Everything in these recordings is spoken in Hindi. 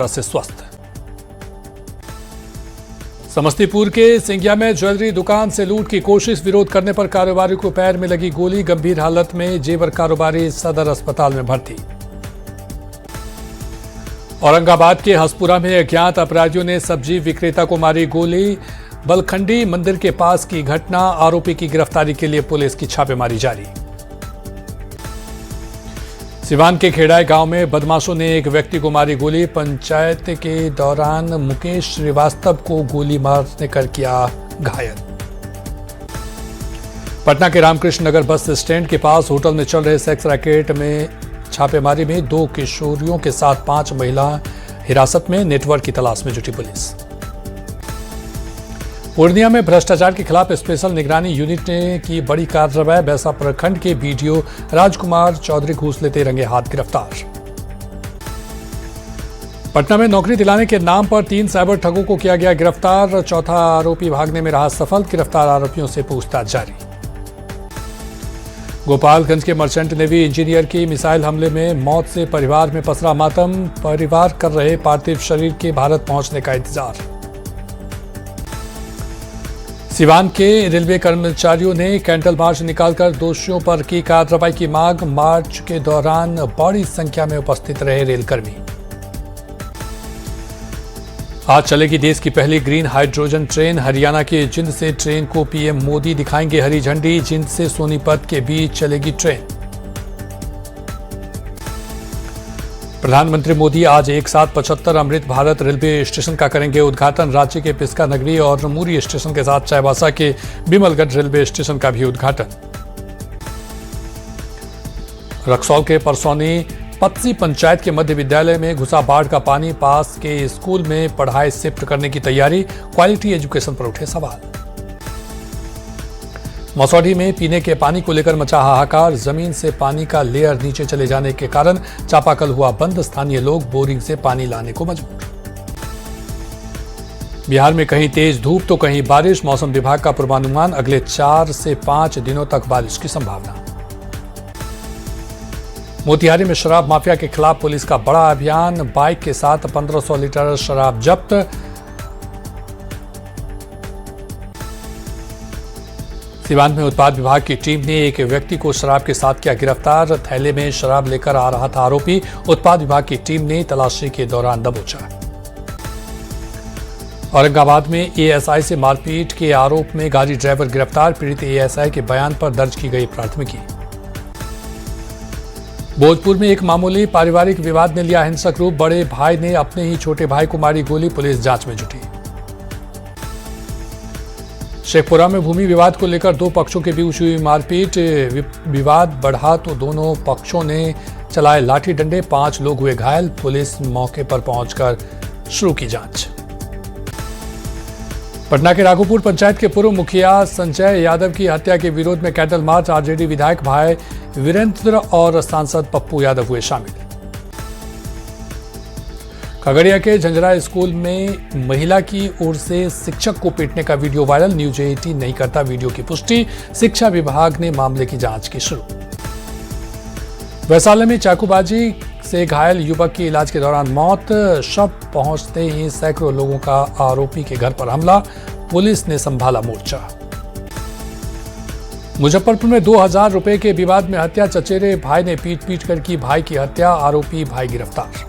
से स्वस्थ। समस्तीपुर के सिंगिया में ज्वेलरी दुकान से लूट की कोशिश, विरोध करने पर कारोबारी को पैर में लगी गोली, गंभीर हालत में जेवर कारोबारी सदर अस्पताल में भर्ती। औरंगाबाद के हसपुरा में अज्ञात अपराधियों ने सब्जी विक्रेता को मारी गोली, बलखंडी मंदिर के पास की घटना, आरोपी की गिरफ्तारी के लिए पुलिस की छापेमारी जारी। सिवान के खेड़ाई गांव में बदमाशों ने एक व्यक्ति को मारी गोली, पंचायत के दौरान मुकेश श्रीवास्तव को गोली मारने कर किया घायल। पटना के रामकृष्ण नगर बस स्टैंड के पास होटल में चल रहे सेक्स रैकेट में छापेमारी में 2 किशोरियों के साथ 5 महिला हिरासत में, नेटवर्क की तलाश में जुटी पुलिस। पूर्णिया में भ्रष्टाचार के खिलाफ स्पेशल निगरानी यूनिट ने की बड़ी कार्रवाई, बैसा प्रखंड के बीडीओ राजकुमार चौधरी घूस लेते रंगे हाथ गिरफ्तार। पटना में नौकरी दिलाने के नाम पर 3 साइबर ठगों को किया गया गिरफ्तार, चौथा आरोपी भागने में रहा सफल, गिरफ्तार आरोपियों से पूछताछ जारी। गोपालगंज के मर्चेंट नेवी इंजीनियर की मिसाइल हमले में मौत से परिवार में पसरा मातम, परिवार कर रहे पार्थिव शरीर के भारत पहुंचने का इंतजार। सिवान के रेलवे कर्मचारियों ने कैंडल मार्च निकालकर दोषियों पर की कार्रवाई की मांग, मार्च के दौरान बड़ी संख्या में उपस्थित रहे रेलकर्मी। आज चलेगी देश की पहली ग्रीन हाइड्रोजन ट्रेन, हरियाणा के जिंद से ट्रेन को पीएम मोदी दिखाएंगे हरी झंडी, जिंद से सोनीपत के बीच चलेगी ट्रेन। प्रधानमंत्री मोदी आज एक साथ 75 अमृत भारत रेलवे स्टेशन का करेंगे उद्घाटन, राज्य के पिस्का नगरी और मुरी स्टेशन के साथ चाईबासा के बिमलगढ़ रेलवे स्टेशन का भी उद्घाटन। रक्सौल के परसौनी पत्सी पंचायत के मध्य विद्यालय में घुसा बाढ़ का पानी, पास के स्कूल में पढ़ाई शिफ्ट करने की तैयारी, क्वालिटी एजुकेशन पर उठे सवाल। मसौढ़ी में पीने के पानी को लेकर मचा हाहाकार, जमीन से पानी का लेयर नीचे चले जाने के कारण चापाकल हुआ बंद, स्थानीय लोग बोरिंग से पानी लाने को मजबूर। बिहार में कहीं तेज धूप तो कहीं बारिश, मौसम विभाग का पूर्वानुमान, अगले 4 से 5 दिनों तक बारिश की संभावना। मोतिहारी में शराब माफिया के खिलाफ पुलिस का बड़ा अभियान, बाइक के साथ 1500 लीटर शराब जब्त। सिवान में उत्पाद विभाग की टीम ने एक व्यक्ति को शराब के साथ किया गिरफ्तार, थैले में शराब लेकर आ रहा था आरोपी, उत्पाद विभाग की टीम ने तलाशी के दौरान दबोचा। औरंगाबाद में एएसआई से मारपीट के आरोप में गाड़ी ड्राइवर गिरफ्तार, पीड़ित एएसआई के बयान पर दर्ज की गई प्राथमिकी। भोजपुर में एक मामूली पारिवारिक विवाद ने लिया हिंसक रूप, बड़े भाई ने अपने ही छोटे भाई को मारी गोली, पुलिस जांच में जुटी। शेखपुरा में भूमि विवाद को लेकर 2 पक्षों के बीच हुई मारपीट, विवाद बढ़ा तो दोनों पक्षों ने चलाए लाठी डंडे, 5 लोग हुए घायल, पुलिस मौके पर पहुंचकर शुरू की जांच। पटना के राघोपुर पंचायत के पूर्व मुखिया संजय यादव की हत्या के विरोध में कैंडल मार्च, आरजेडी विधायक भाई वीरेंद्र और सांसद पप्पू यादव हुए शामिल। खगड़िया के झंझरा स्कूल में महिला की ओर से शिक्षक को पीटने का वीडियो वायरल, न्यूज 18 नहीं करता वीडियो की पुष्टि, शिक्षा विभाग ने मामले की जांच की शुरू। वैशाली में चाकूबाजी से घायल युवक की इलाज के दौरान मौत, शव पहुंचते ही सैकड़ों लोगों का आरोपी के घर पर हमला, पुलिस ने संभाला मोर्चा। मुजफ्फरपुर में 2000 रुपए के विवाद में हत्या, चचेरे भाई ने पीट कर की भाई की हत्या, आरोपी भाई गिरफ्तार।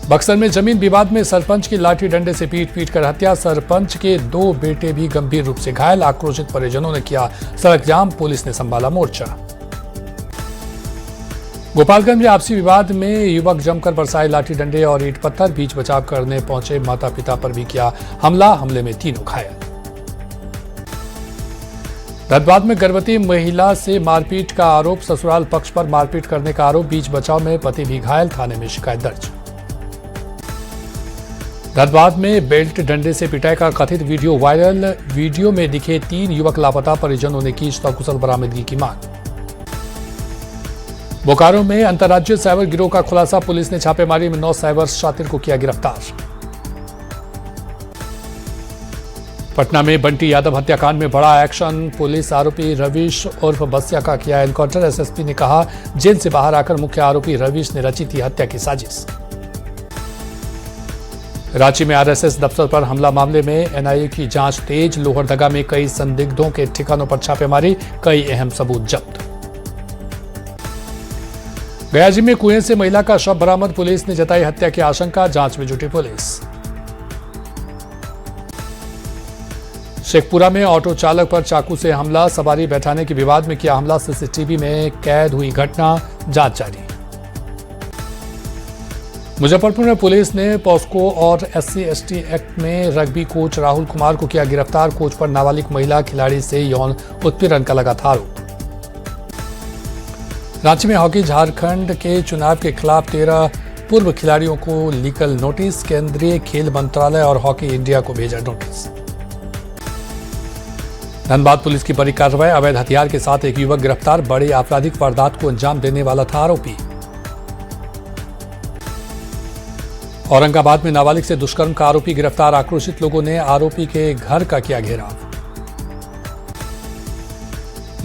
बक्सर में जमीन विवाद में सरपंच की लाठी डंडे से पीट कर हत्या, सरपंच के 2 बेटे भी गंभीर रूप से घायल, आक्रोशित परिजनों ने किया सड़क जाम, पुलिस ने संभाला मोर्चा। गोपालगंज में आपसी विवाद में युवक जमकर बरसाए लाठी डंडे और ईंट पत्थर, बीच बचाव करने पहुंचे माता पिता पर भी किया हमला, हमले में 3 घायल। धनबाद में गर्भवती महिला से मारपीट का आरोप, ससुराल पक्ष पर मारपीट करने का आरोप, बीच बचाव में पति भी घायल, थाने में शिकायत दर्ज। धनबाद में बेल्ट डंडे से पिटाई का कथित वीडियो वायरल, वीडियो में दिखे 3 युवक लापता, परिजनों ने की सकुशल बरामदगी की मांग। बोकारो में अंतर्राज्यीय साइबर गिरोह का खुलासा, पुलिस ने छापेमारी में 9 साइबर शातिर को किया गिरफ्तार। पटना में बंटी यादव हत्याकांड में बड़ा एक्शन, पुलिस आरोपी रवीश उर्फ बसिया का किया एनकाउंटर, एसएसपी ने कहा जेल से बाहर आकर मुख्य आरोपी रवीश ने रची थी हत्या की साजिश। रांची में आरएसएस दफ्तर पर हमला मामले में एनआईए की जांच तेज। लोहरदगा में कई संदिग्धों के ठिकानों पर छापेमारी, कई अहम सबूत जब्त। गयाजी में कुएं से महिला का शव बरामद, पुलिस ने जताई हत्या की आशंका, जांच में जुटी पुलिस। शेखपुरा में ऑटो चालक पर चाकू से हमला, सवारी बैठाने के विवाद में किया हमला, सीसीटीवी में कैद हुई घटना, जांच जारी। मुजफ्फरपुर में पुलिस ने पॉस्को और SC/ST एक्ट में रग्बी कोच राहुल कुमार को किया गिरफ्तार, कोच पर नाबालिग महिला खिलाड़ी से यौन उत्पीड़न का लगा था आरोप। रांची में हॉकी, झारखंड के चुनाव के खिलाफ 13 पूर्व खिलाड़ियों को लीगल नोटिस, केंद्रीय खेल मंत्रालय और हॉकी इंडिया को भेजा नोटिस। धनबाद पुलिस की बड़ी कार्रवाई, अवैध हथियार के साथ एक युवक गिरफ्तार, बड़ी आपराधिक वारदात को अंजाम देने वाला था आरोपी। औरंगाबाद में नाबालिग से दुष्कर्म का आरोपी गिरफ्तार, आक्रोशित लोगों ने आरोपी के घर का किया घेराव।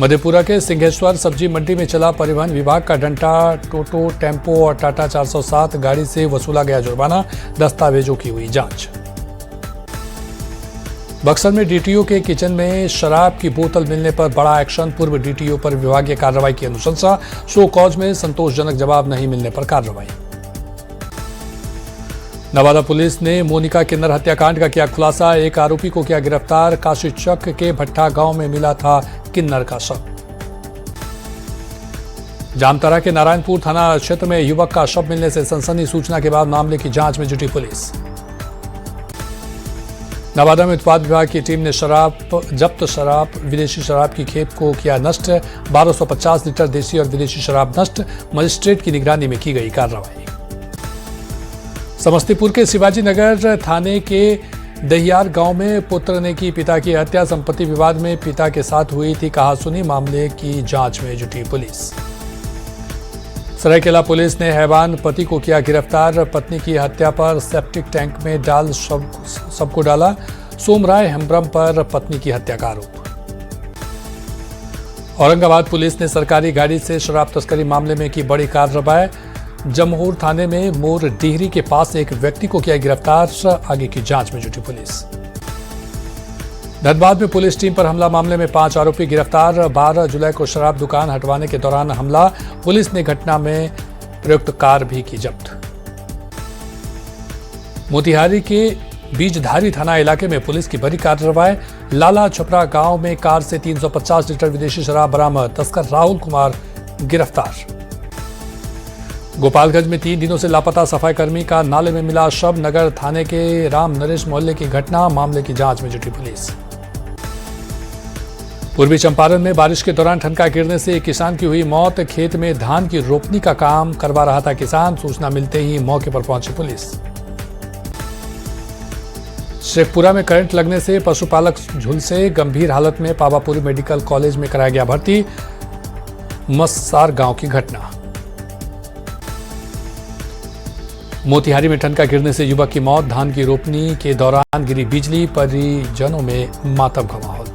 मधेपुरा के सिंहेश्वर सब्जी मंडी में चला परिवहन विभाग का डंडा, टोटो, टेम्पो और टाटा 407 गाड़ी से वसूला गया जुर्माना, दस्तावेजों की हुई जांच। बक्सर में डीटीओ के किचन में शराब की बोतल मिलने पर बड़ा एक्शन, पूर्व डीटीओ पर विभागीय कार्रवाई की अनुशंसा, शो कॉज में संतोषजनक जवाब नहीं मिलने पर कार्रवाई। नवादा पुलिस ने मोनिका किन्नर हत्याकांड का किया खुलासा, एक आरोपी को किया गिरफ्तार, काशीचक के भट्टा गांव में मिला था किन्नर का शव। जामताड़ा के नारायणपुर थाना क्षेत्र में युवक का शव मिलने से सनसनी, सूचना के बाद मामले की जांच में जुटी पुलिस। नवादा में उत्पाद विभाग की टीम ने विदेशी शराब की खेप को किया नष्ट, 1250 लीटर देसी और विदेशी शराब नष्ट, मजिस्ट्रेट की निगरानी में की गई कार्रवाई। समस्तीपुर के शिवाजी नगर थाने के दहियार गांव में पुत्र ने की पिता की हत्या, संपत्ति विवाद में पिता के साथ हुई थी कहासुनी, मामले की जांच में जुटी पुलिस। सरायकेला पुलिस ने हैवान पति को किया गिरफ्तार, पत्नी की हत्या पर सेप्टिक टैंक में डाल सबको डाला, सोमराय हेम्ब्रम पर पत्नी की हत्या का आरोप। औरंगाबाद पुलिस ने सरकारी गाड़ी से शराब तस्करी मामले में की बड़ी कार्रवाई, जमहोर थाने में मोर डिहरी के पास एक व्यक्ति को किया गिरफ्तार, आगे की जांच में जुटी पुलिस। धनबाद में पुलिस टीम पर हमला मामले में 5 आरोपी गिरफ्तार, 12 जुलाई को शराब दुकान हटवाने के दौरान हमला, पुलिस ने घटना में प्रयुक्त कार भी की जब्त। मोतिहारी के बीजधारी थाना इलाके में पुलिस की बड़ी कार्रवाई, लाला छपरा गांव में कार से 350 लीटर विदेशी शराब बरामद, तस्कर राहुल कुमार गिरफ्तार। गोपालगंज में 3 दिनों से लापता सफाई कर्मी का नाले में मिला शव, नगर थाने के राम नरेश मोहल्ले की घटना, मामले की जांच में जुटी पुलिस। पूर्वी चंपारण में बारिश के दौरान ठनका गिरने से एक किसान की हुई मौत, खेत में धान की रोपनी का काम करवा रहा था किसान, सूचना मिलते ही मौके पर पहुंची पुलिस। शेखपुरा में करंट लगने से पशुपालक झुलसे, गंभीर हालत में पावापुरी मेडिकल कॉलेज में कराया गया भर्ती, मस्सार गांव की घटना। मोतिहारी में ठनका गिरने से युवक की मौत, धान की रोपनी के दौरान गिरी बिजली, परिजनों में मातम का माहौल।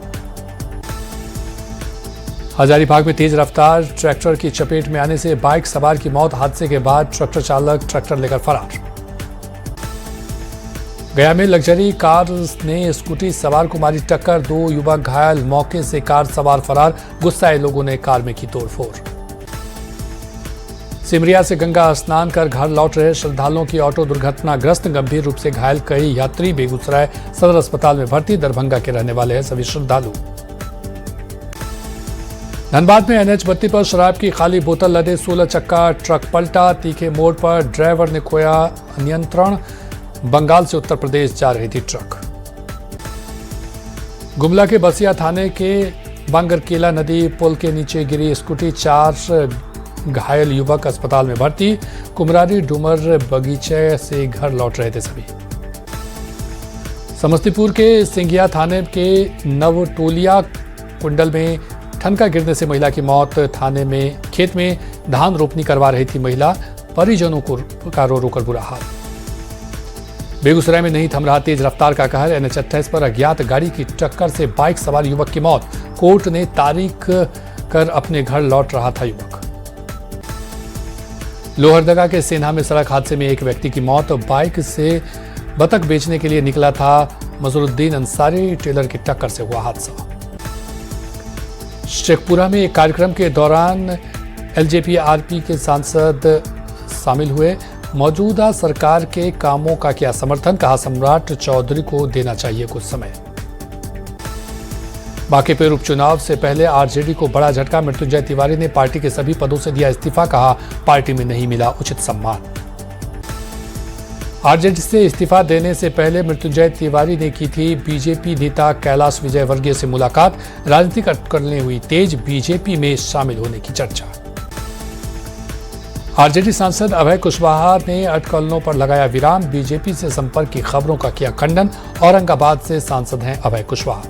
हजारीबाग में तेज रफ्तार ट्रैक्टर की चपेट में आने से बाइक सवार की मौत, हादसे के बाद ट्रैक्टर चालक ट्रैक्टर लेकर फरार। गया में लग्जरी कार ने स्कूटी सवार को मारी टक्कर, 2 युवक घायल, मौके से कार सवार फरार, गुस्साए लोगों ने कार में की तोड़फोड़। सिमरिया से गंगा स्नान कर घर लौट रहे श्रद्धालुओं की ऑटो दुर्घटनाग्रस्त, गंभीर रूप से घायल कई यात्री, बेगूसराय सदर अस्पताल में भर्ती, दरभंगा के रहने वाले हैं सभी श्रद्धालु। धनबाद में NH-32 पर शराब की खाली बोतल लदे 16 चक्का ट्रक पलटा, तीखे मोड़ पर ड्राइवर ने खोया नियंत्रण, बंगाल से उत्तर प्रदेश जा रही थी ट्रक। गुमला के बसिया थाने के बांगरकेला नदी पुल के नीचे गिरी स्कूटी, 4 घायल युवक अस्पताल में भर्ती, कुमरारी डूमर बगीचे से घर लौट रहे थे सभी। समस्तीपुर के सिंघिया थाने के नवटोलिया कुंडल में ठनका गिरने से महिला की मौत, थाने में खेत में धान रोपनी करवा रही थी महिला, परिजनों का रो रो कर बुरा हाल। बेगूसराय में नहीं थम रहा तेज रफ्तार का कहर, NH-28 पर अज्ञात गाड़ी की टक्कर से बाइक सवार युवक की मौत, कोर्ट ने तारीख कर अपने घर लौट रहा था युवक। लोहरदगा के सेन्हा में सड़क हादसे में एक व्यक्ति की मौत, बाइक से बतख बेचने के लिए निकला था मजरुद्दीन अंसारी, टेलर की टक्कर से हुआ हादसा। शेखपुरा में एक कार्यक्रम के दौरान एलजेपी-आरपी के सांसद शामिल हुए। मौजूदा सरकार के कामों का किया समर्थन, कहा सम्राट चौधरी को देना चाहिए कुछ समय। बांकीपुर उपचुनाव से पहले आरजेडी को बड़ा झटका, मृत्युंजय तिवारी ने पार्टी के सभी पदों से दिया इस्तीफा, कहा पार्टी में नहीं मिला उचित सम्मान। आरजेडी से इस्तीफा देने से पहले मृत्युंजय तिवारी ने की थी बीजेपी नेता कैलाश विजयवर्गीय से मुलाकात, राजनीतिक अटकलें हुई तेज, बीजेपी में शामिल होने की चर्चा। आरजेडी सांसद अभय कुशवाहा ने अटकलों पर लगाया विराम, बीजेपी से संपर्क की खबरों का किया खंडन, औरंगाबाद से सांसद हैं अभय कुशवाहा।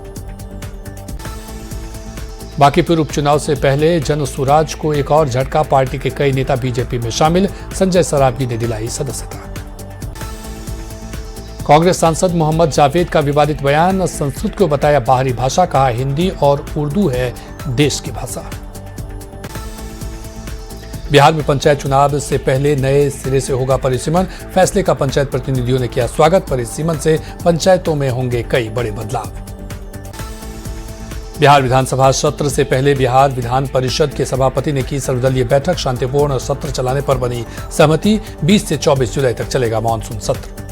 बांकीपुर उपचुनाव से पहले जनसुराज को एक और झटका, पार्टी के कई नेता बीजेपी में शामिल, संजय सरावगी ने दिलाई सदस्यता। कांग्रेस सांसद मोहम्मद जावेद का विवादित बयान, संस्कृत को बताया बाहरी भाषा, कहा हिंदी और उर्दू है देश की भाषा। बिहार में पंचायत चुनाव से पहले नए सिरे से होगा परिसीमन, फैसले का पंचायत प्रतिनिधियों ने किया स्वागत, परिसीमन से पंचायतों में होंगे कई बड़े बदलाव। बिहार विधानसभा सत्र से पहले बिहार विधान परिषद के सभापति ने की सर्वदलीय बैठक, शांतिपूर्ण सत्र चलाने पर बनी सहमति, 20 से 24 जुलाई तक चलेगा मानसून सत्र।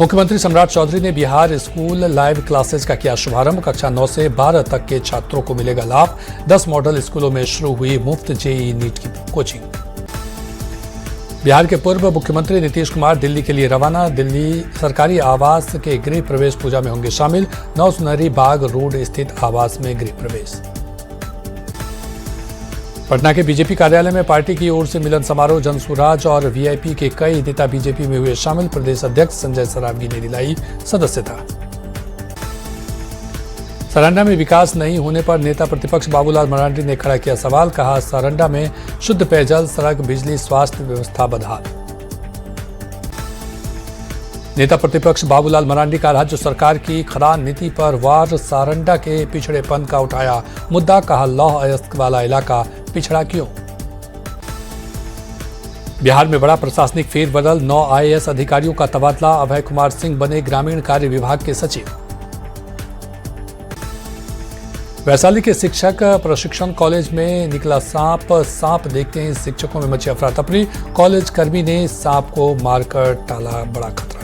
मुख्यमंत्री सम्राट चौधरी ने बिहार स्कूल लाइव क्लासेस का किया शुभारंभ, कक्षा 9 से 12 तक के छात्रों को मिलेगा लाभ, 10 मॉडल स्कूलों में शुरू हुई मुफ्त जेईई नीट की कोचिंग। बिहार के पूर्व मुख्यमंत्री नीतीश कुमार दिल्ली के लिए रवाना, दिल्ली सरकारी आवास के गृह प्रवेश पूजा में होंगे शामिल, नौसुनहरी बाग रोड स्थित आवास में गृह प्रवेश। पटना के बीजेपी कार्यालय में पार्टी की ओर से मिलन समारोह, जनसुराज और वीआईपी के कई नेता बीजेपी में हुए शामिल, प्रदेश अध्यक्ष संजय सरावगी ने दिलाई सदस्यता। सारंडा में विकास नहीं होने पर नेता प्रतिपक्ष बाबूलाल मरांडी ने खड़ा किया सवाल, कहा सारंडा में शुद्ध पेयजल, सड़क, बिजली, स्वास्थ्य व्यवस्था बदहाल। नेता प्रतिपक्ष बाबूलाल मरांडी का राज्य सरकार की खराब नीति पर वार, सारंडा के पिछड़ेपन का उठाया मुद्दा, कहा लौह अयस्क वाला इलाका पिछड़ा क्यों। बिहार में बड़ा प्रशासनिक फेरबदल, 9 आईएएस अधिकारियों का तबादला, अभय कुमार सिंह बने ग्रामीण कार्य विभाग के सचिव। वैशाली के शिक्षक प्रशिक्षण कॉलेज में निकला सांप देखते ही शिक्षकों में मची अफरा तफरी, कॉलेज कर्मी ने सांप को मारकर टाला बड़ा खतरा।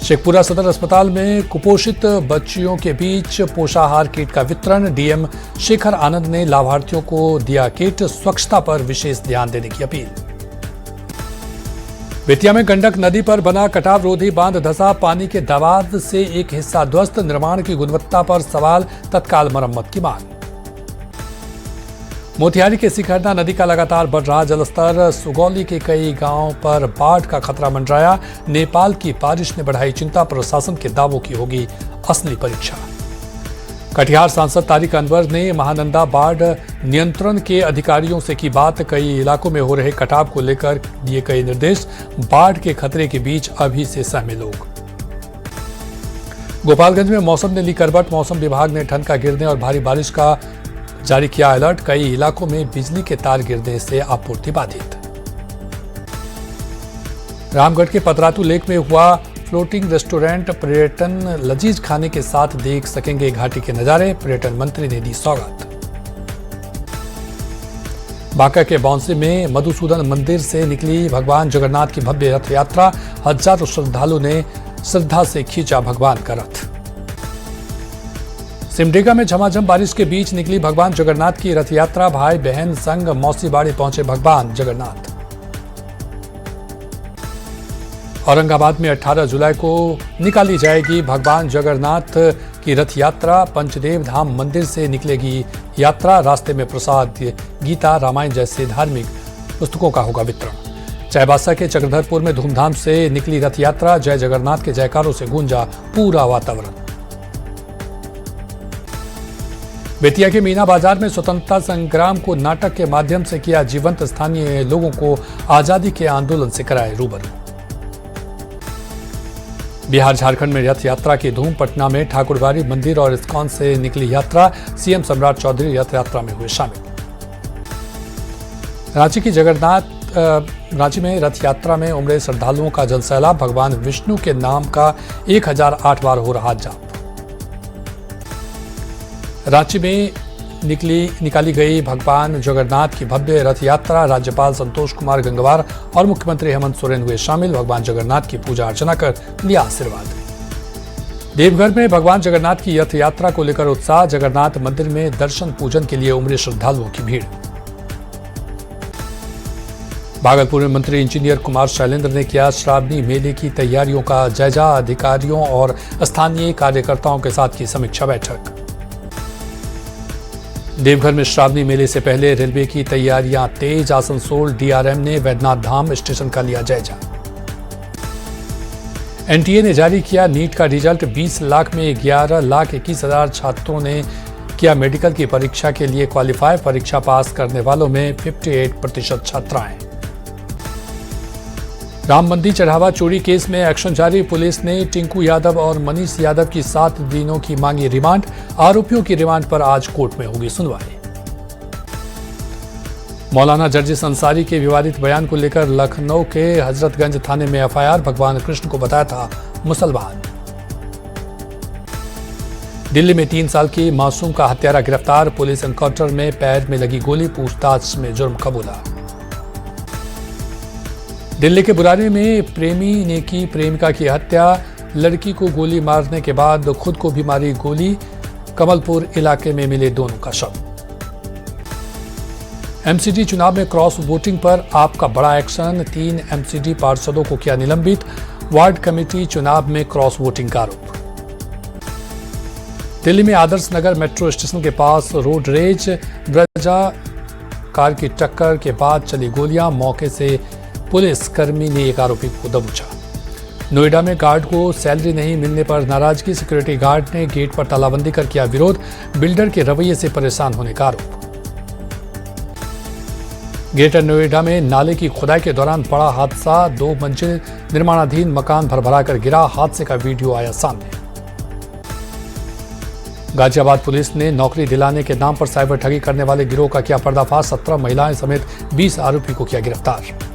शेखपुरा सदर अस्पताल में कुपोषित बच्चियों के बीच पोषाहार किट का वितरण, डीएम शेखर आनंद ने लाभार्थियों को दिया किट, स्वच्छता पर विशेष ध्यान देने की अपील। बेतिया में गंडक नदी पर बना कटाव रोधी बांध धंसा, पानी के दबाव से एक हिस्सा ध्वस्त, निर्माण की गुणवत्ता पर सवाल, तत्काल मरम्मत की मांग। मोतिहारी के सिखरना नदी का लगातार बढ़ रहा जलस्तर, सुगौली के कई गांवों पर बाढ़ का खतरा मंडराया, नेपाल की बारिश ने बढ़ाई चिंता, प्रशासन के दावों की होगी असली परीक्षा। कटिहार सांसद तारिक अनवर ने महानंदा बाढ़ नियंत्रण के अधिकारियों से की बात, कई इलाकों में हो रहे कटाव को लेकर दिए कई निर्देश, बाढ़ के खतरे के बीच अभी से सहमे लोग। गोपालगंज में मौसम ने ली करवट, मौसम विभाग ने ठंड का गिरने और भारी बारिश का जारी किया अलर्ट, कई इलाकों में बिजली के तार गिरने से आपूर्ति बाधित। रामगढ़ के पतरातू लेक में हुआ फ्लोटिंग रेस्टोरेंट, पर्यटन लजीज खाने के साथ देख सकेंगे घाटी के नजारे, पर्यटन मंत्री ने दी सौगात। बांका के बौंसी में मधुसूदन मंदिर से निकली भगवान जगन्नाथ की भव्य रथ यात्रा, हजारों श्रद्धालुओं ने श्रद्धा से खींचा भगवान का रथ। सिमडेगा में झमाझम बारिश के बीच निकली भगवान जगन्नाथ की रथ यात्रा, भाई बहन संग मौसी बाड़ी पहुंचे भगवान जगन्नाथ। औरंगाबाद में 18 जुलाई को निकाली जाएगी भगवान जगन्नाथ की रथ यात्रा, पंचदेव धाम मंदिर से निकलेगी यात्रा, रास्ते में प्रसाद, गीता, रामायण जैसे धार्मिक पुस्तकों का होगा वितरण। चाईबासा के चक्रधरपुर में धूमधाम से निकली रथ यात्रा, जय जगन्नाथ के जयकारों से गूंजा पूरा वातावरण। बेतिया के मीना बाजार में स्वतंत्रता संग्राम को नाटक के माध्यम से किया जीवंत, स्थानीय लोगों को आजादी के आंदोलन से कराए रूबरू। बिहार झारखंड में रथ यात्रा की धूम, पटना में ठाकुरबाड़ी मंदिर और इस्कॉन से निकली यात्रा, सीएम सम्राट चौधरी रथ यात्रा में हुए शामिल। रांची की जगन्नाथ रांची में रथ यात्रा में उमड़े श्रद्धालुओं का जल सैलाब, भगवान विष्णु के नाम का 1008 बार हो रहा जाप। रांची में निकाली गई भगवान जगन्नाथ की भव्य रथ यात्रा, राज्यपाल संतोष कुमार गंगवार और मुख्यमंत्री हेमंत सोरेन हुए शामिल। भगवान जगन्नाथ की पूजा अर्चना कर लिया आशीर्वाद। देवघर में भगवान जगन्नाथ की रथ यात्रा को लेकर उत्साह, जगन्नाथ मंदिर में दर्शन पूजन के लिए उमड़े श्रद्धालुओं की भीड़। भागलपुर में मंत्री इंजीनियर कुमार शैलेंद्र ने किया श्रावणी मेले की तैयारियों का जायजा, अधिकारियों और स्थानीय कार्यकर्ताओं के साथ की समीक्षा बैठक। देवघर में श्रावणी मेले से पहले रेलवे की तैयारियां तेज, आसनसोल डीआरएम ने वैद्यनाथ धाम स्टेशन का लिया जायजा। एनटीए ने जारी किया नीट का रिजल्ट, 20 लाख में 11,21,000 छात्रों ने किया मेडिकल की परीक्षा के लिए क्वालिफाई, परीक्षा पास करने वालों में 58% छात्राएं। राम मंदिर चढ़ावा चोरी केस में एक्शन जारी, पुलिस ने टिंकू यादव और मनीष यादव की 7 दिनों की मांगी रिमांड, आरोपियों की रिमांड पर आज कोर्ट में होगी सुनवाई। मौलाना जर्जिस अंसारी के विवादित बयान को लेकर लखनऊ के हजरतगंज थाने में एफआईआर, भगवान कृष्ण को बताया था मुसलमान। दिल्ली में 3 साल की मासूम का हत्यारा गिरफ्तार, पुलिस एनकाउंटर में पैर में लगी गोली, पूछताछ में जुर्म कबूला। दिल्ली के बुरारी में प्रेमी ने की प्रेमिका की हत्या, लड़की को गोली मारने के बाद खुद को भी मारी गोली, कमलपुर इलाके में मिले दोनों का शव। एमसीडी चुनाव में क्रॉस वोटिंग पर आपका बड़ा एक्शन, 3 एमसीडी पार्षदों को किया निलंबित, वार्ड कमेटी चुनाव में क्रॉस वोटिंग का आरोप। दिल्ली में आदर्श नगर मेट्रो स्टेशन के पास रोड रेज, ब्रजा कार की टक्कर के बाद चली गोलियां, मौके से पुलिस कर्मी ने एक आरोपी को दबोचा। नोएडा में गार्ड को सैलरी नहीं मिलने पर नाराजगी, सिक्योरिटी गार्ड ने गेट पर तालाबंदी कर किया विरोध, बिल्डर के रवैये से परेशान होने का आरोप। ग्रेटर नोएडा में नाले की खुदाई के दौरान बड़ा हादसा, 2 मंजिल निर्माणाधीन मकान भरभरा कर गिरा, हादसे का वीडियो आया सामने। गाजियाबाद पुलिस ने नौकरी दिलाने के नाम पर साइबर ठगी करने वाले गिरोह का किया पर्दाफाश, 17 महिलाएं समेत 20 आरोपी को किया गिरफ्तार।